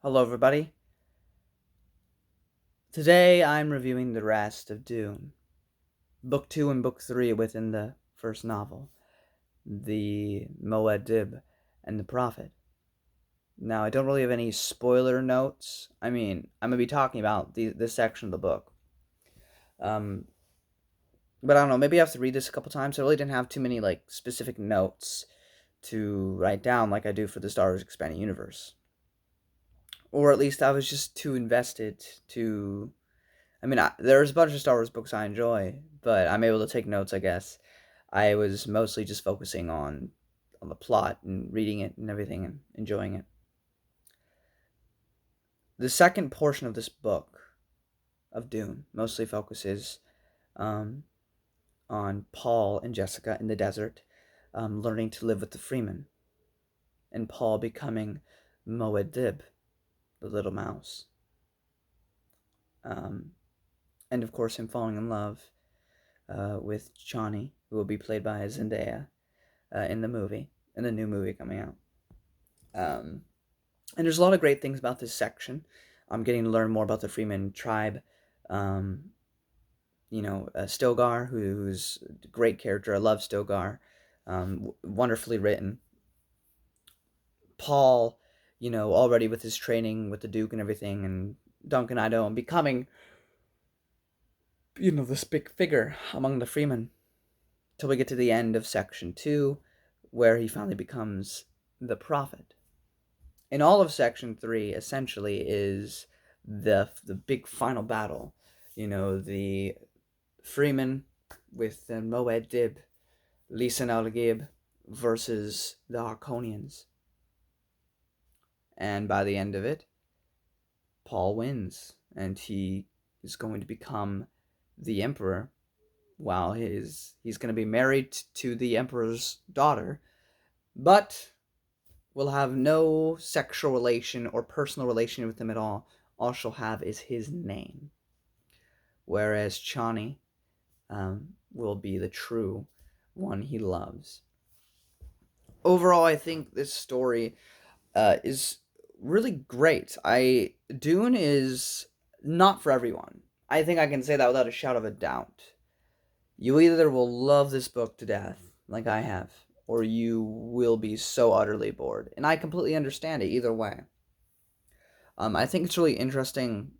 Hello, everybody. Today I'm reviewing the rest of Dune, Book 2 and Book 3 within the first novel, The Moed and the Prophet. Now, I don't really have any spoiler notes. I'm going to be talking about this section of the book. Um, but I don't know, maybe I have to read this a couple times. I really didn't have too many, specific notes to write down like I do for the Star Wars Expanding Universe. Or at least I was just too invested to there's a bunch of Star Wars books I enjoy, but I'm able to take notes, I guess. I was mostly just focusing on the plot and reading it and everything and enjoying it. The second portion of this book of Dune mostly focuses um, on Paul and Jessica in the desert, learning to live with the Freeman, and Paul becoming Moedib, the little mouse, um, and of course him falling in love with Chani, who will be played by Zendaya in the new movie coming out. Um, and there's a lot of great things about this section. I'm getting to learn more about the Freeman Tribe. Um, Stilgar, who's a great character. I love Stilgar. Wonderfully written. Paul, already with his training with the Duke and everything, and Duncan Idaho, and becoming, this big figure among the Freemen. Till we get to the end of section 2, where he finally becomes the prophet. In all of section 3 essentially is the big final battle. The Freeman with the Moed Dib, Lisan al Gib versus the Harkonians. And by the end of it, Paul wins, and he is going to become the emperor. While he's going to be married to the emperor's daughter, but will have no sexual relation or personal relation with him at all. All she'll have is his name. Whereas Chani will be the true one he loves. Overall, I think this story is really great. Dune is not for everyone. I think I can say that without a shadow of a doubt. You either will love this book to death, like I have, or you will be so utterly bored. And I completely understand it either way. I think it's really interesting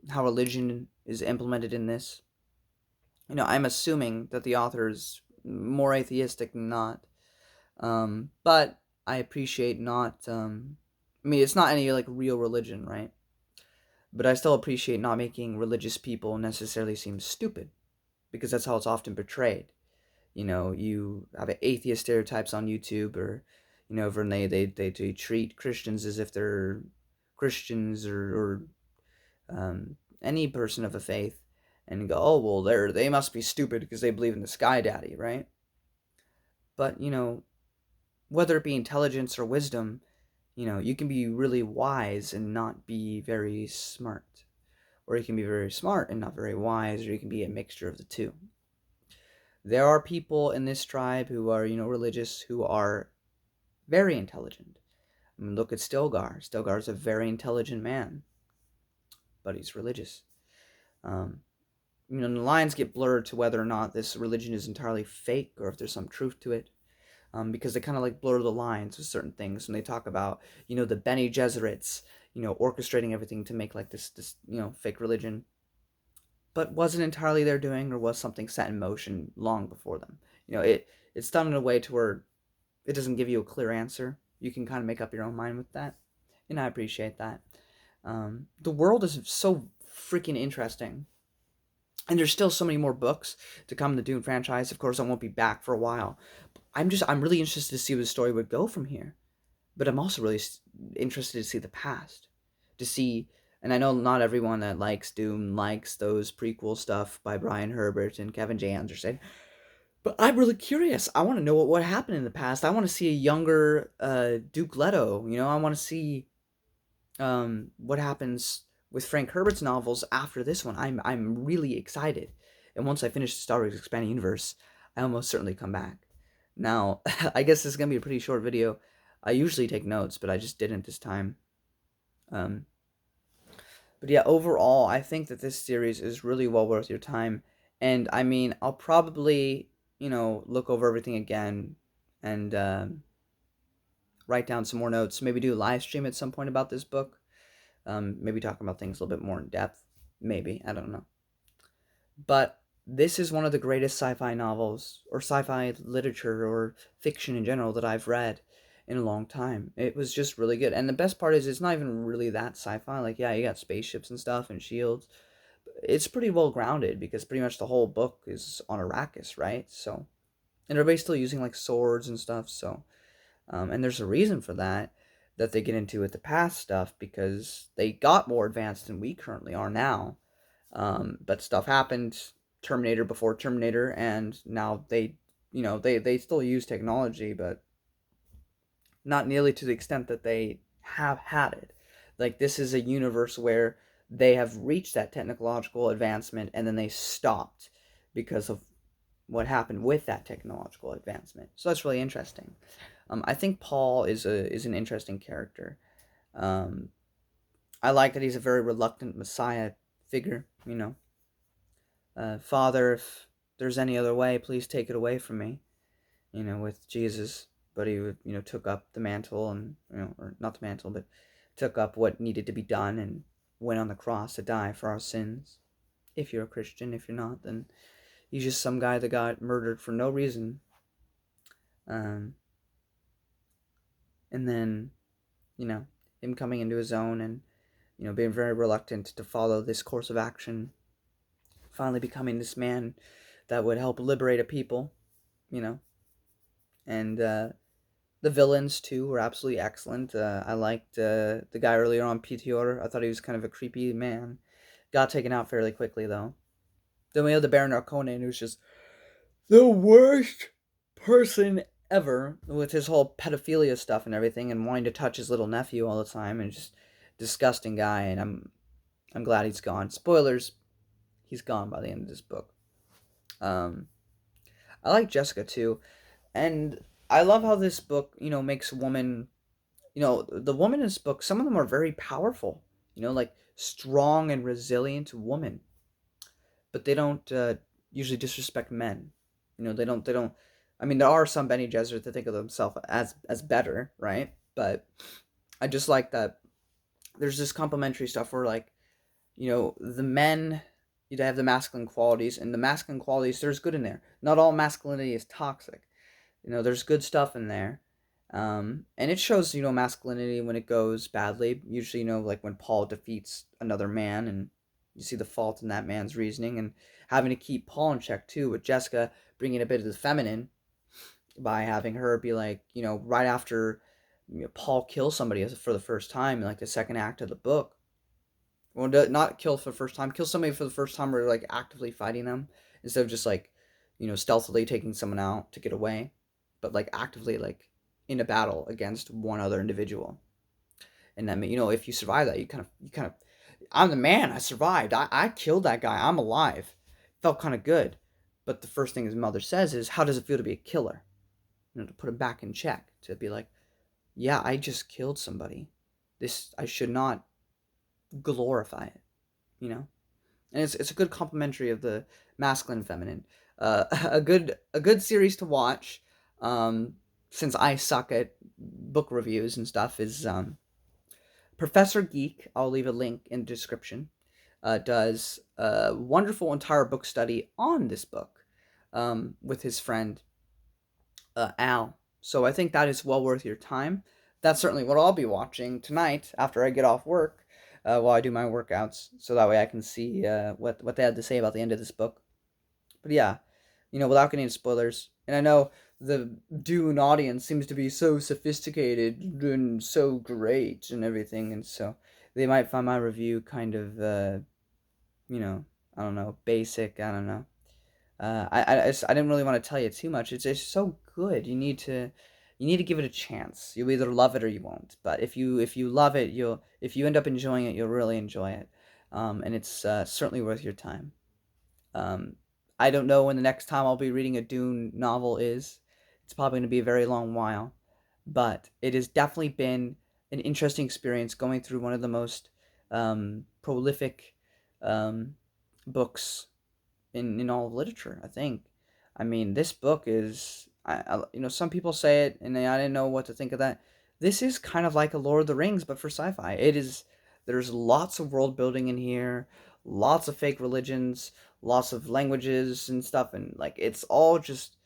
how religion is implemented in this. I'm assuming that the author is more atheistic than not. But I appreciate not. It's not any real religion, right? But I still appreciate not making religious people necessarily seem stupid, because that's how it's often portrayed. You have atheist stereotypes on YouTube, or when they treat Christians as if they're Christians, or any person of a faith, and go, oh well, they must be stupid because they believe in the Sky Daddy, right? But whether it be intelligence or wisdom, you can be really wise and not be very smart, or you can be very smart and not very wise, or you can be a mixture of the two. There are people in this tribe who are, religious, who are very intelligent. Look at Stilgar. Stilgar is a very intelligent man, but he's religious. Um, the lines get blurred to whether or not this religion is entirely fake or if there's some truth to it. Because they kind of blur the lines with certain things when they talk about, the Bene Gesserits, orchestrating everything to make this fake religion. But was it entirely their doing, or was something set in motion long before them? It's done in a way to where it doesn't give you a clear answer. You can kind of make up your own mind with that, and I appreciate that. The world is so freaking interesting, and there's still so many more books to come in the Dune franchise. Of course, I won't be back for a while. I'm really interested to see where the story would go from here, but I'm also really interested to see the past, to see. And I know not everyone that likes Dune likes those prequel stuff by Brian Herbert and Kevin J. Anderson, but I'm really curious. I want to know what happened in the past. I want to see a younger Duke Leto. I want to see what happens with Frank Herbert's novels after this one. I'm really excited. And once I finish the Star Wars Expanding Universe, I almost certainly come back. Now, I guess this is gonna be a pretty short video. I usually take notes, but I just didn't this time. Um, but yeah, overall, I think that this series is really well worth your time. And I mean, I'll probably, look over everything again and write down some more notes. Maybe do a live stream at some point about this book. Maybe talking about things a little bit more in depth. Maybe. I don't know. But this is one of the greatest sci-fi novels or sci-fi literature or fiction in general that I've read in a long time. It was just really good. And the best part is it's not even really that sci-fi. Like, yeah, you got spaceships and stuff and shields. It's pretty well grounded because pretty much the whole book is on Arrakis, right? So, and everybody's still using like swords and stuff. So, and there's a reason for that they get into with the past stuff because they got more advanced than we currently are now. But stuff happened, Terminator before Terminator, and now they still use technology, but not nearly to the extent that they have had it. Like, this is a universe where they have reached that technological advancement and then they stopped because of what happened with that technological advancement. So that's really interesting. I think Paul is an interesting character. Um, I like that he's a very reluctant Messiah figure. Father, if there's any other way, please take it away from me. With Jesus, but he took up the mantle and or not the mantle, but took up what needed to be done and went on the cross to die for our sins. If you're a Christian, if you're not, then he's just some guy that got murdered for no reason. Um, and then him coming into his own and being very reluctant to follow this course of action, finally becoming this man that would help liberate a people, you know. And the villains too were absolutely excellent. I liked the guy earlier on, Pitior. I thought he was kind of a creepy man. Got taken out fairly quickly though. Then we have the Baron Harkonnen, who's just the worst person ever with his whole pedophilia stuff and everything, and wanting to touch his little nephew all the time, and just disgusting guy. And I'm glad he's gone. Spoilers, he's gone by the end of this book. Um, I like Jessica too, and I love how this book, makes women, the women in this book. Some of them are very powerful, like strong and resilient women, but they don't usually disrespect men. They don't. I mean, there are some Bene Gesserit that think of themselves as better, right? But I just like that there's this complementary stuff where, like, the men, have the masculine qualities, and the masculine qualities, there's good in there. Not all masculinity is toxic. There's good stuff in there. And it shows, masculinity when it goes badly. Usually, like when Paul defeats another man and you see the fault in that man's reasoning, and having to keep Paul in check too, with Jessica bringing a bit of the feminine by having her be like, right after Paul kills somebody for the first time in like the second act of the book. Well, not kill for the first time, kill somebody for the first time, or like actively fighting them instead of just like, stealthily taking someone out to get away, but like actively, like in a battle against one other individual. And then, if you survive that, you kind of, I'm the man. I survived. I killed that guy. I'm alive. Felt kind of good. But the first thing his mother says is, "How does it feel to be a killer?" To put him back in check, to be like, "Yeah, I just killed somebody. I should not glorify it." And it's a good complementary of the masculine and feminine. A good series to watch. Since I suck at book reviews and stuff, is Professor Geek. I'll leave a link in the description. Does a wonderful entire book study on this book, with his friend Al. So I think that is well worth your time. That's certainly what I'll be watching tonight after I get off work, while I do my workouts, so that way I can see what they had to say about the end of this book. But yeah, without getting into spoilers, and I know the Dune audience seems to be so sophisticated and so great and everything, and so they might find my review kind of, I don't know, basic. I don't know. I didn't really want to tell you too much. It's just so good. You need to give it a chance. You'll either love it or you won't. But if you love it, if you end up enjoying it, you'll really enjoy it. And it's certainly worth your time. Um, I don't know when the next time I'll be reading a Dune novel is. It's probably going to be a very long while, but it has definitely been an interesting experience going through one of the most prolific um, books in all of literature, I think. I mean, this book is, some people say it, and I didn't know what to think of that. This is kind of like a Lord of the Rings, but for sci-fi. It is. There's lots of world building in here, lots of fake religions, lots of languages and stuff, and like it's all just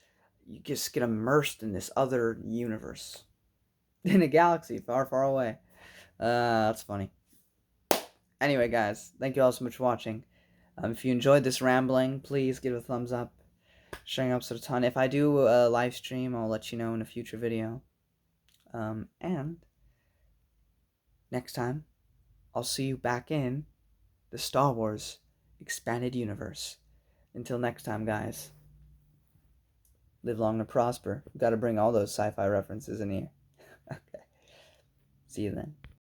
you just get immersed in this other universe in a galaxy far, far away. That's funny. Anyway, guys, thank you all so much for watching. If you enjoyed this rambling, please give it a thumbs up. Sharing helps a ton. If I do a live stream, I'll let you know in a future video. And next time, I'll see you back in the Star Wars Expanded Universe. Until next time, guys, live long and prosper. We've got to bring all those sci-fi references in here. Okay. See you then.